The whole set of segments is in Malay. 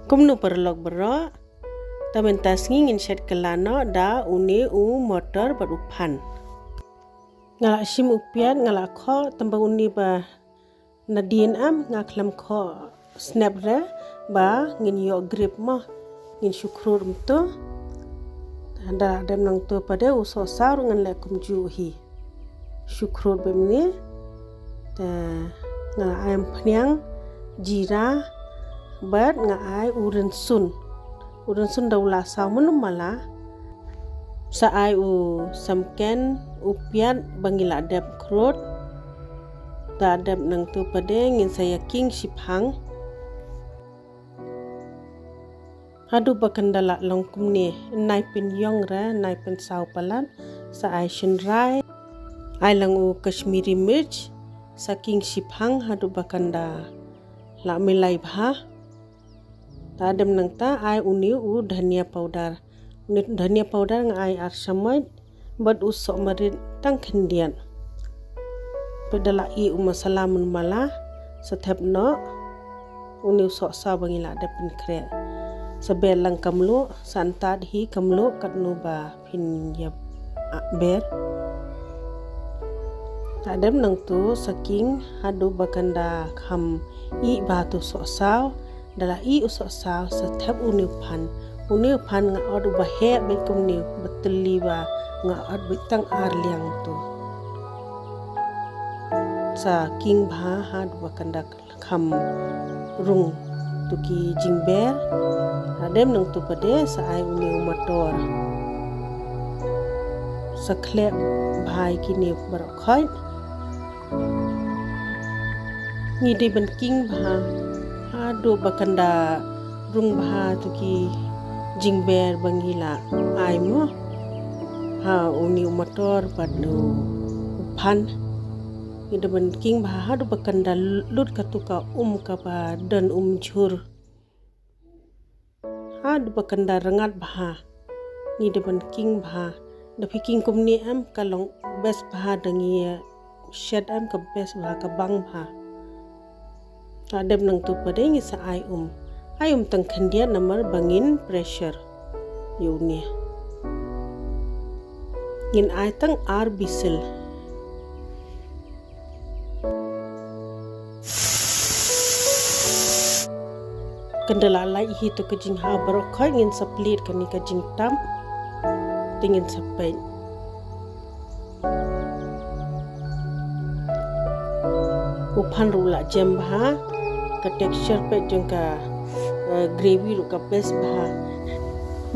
Kumnu perlok berok, tamen tas ngingin shed kelano da une motor berupan. Ngalak sim upiat ngalak ko tambah uni ba nadien ngaklam ko snap re ba ngin yo grip mo ngin syukur mtu. Ada nang tu pada uso sar ngan lekum juhi. Syukur bemni ta ngalak ayam penyang jira bat ngai uren sun daulah samun mala sa ai u samken upiat bangila dep krot ta dep nang tu pade ngin saya king siphang hadu bakandala longkum ni nai pen yong ra nai pen sau palat sa ai shinrai ai lang u kashmiri mirch sa king siphang hadu bakanda la milai bha ta dem nang ta ai uni u dhania powder ngai ar samai bad usok marit tang khendian pedala i masala mun mala sathep no uni usok sa bangila depen kre sabel lang kamlu santad hi kamlu katnu ba phin ya ber ta dem nang tu saking hadu bakanda kham i batu sok saw dala i usok saw sathep uni phan nga odu bahe bekum ni beteli ba nga od bitang ar liang tu sa king bha had bakanda kham rung tuki jingber adem nang tu pade sa ai uni motor sa khlep bhai kini barkhoi ni de ban king bha adu bakanda rung bha tuki jingber bangila ai mo ha uni motor padu phan ida ban king bha hadu bakanda lut katuka ka ba dan jhur hadu bakanda rangat bha ni de ban king bha da king kumni kalong best bha dangi shed ka best bha ka bang bha adem nang tu pade ngi sa ai tang khandia namar bangin pressure yuni ngin ai tang ar bisil kendala lai hi to kajing ha baro khoi ngin sa plate kani kajing tam tingin sa pen uphan rula jembha ka texture pe jengka gravy ru ka best bha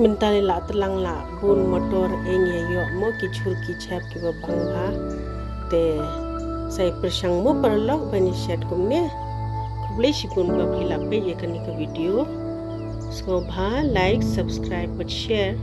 mentale la telang la bun motor engye yo mo ki chhur ki chap ki bang bha te sai prasang mo parlok bani shed kumne kuble shipun ba phila pe ye kani ka video so bha like subscribe but share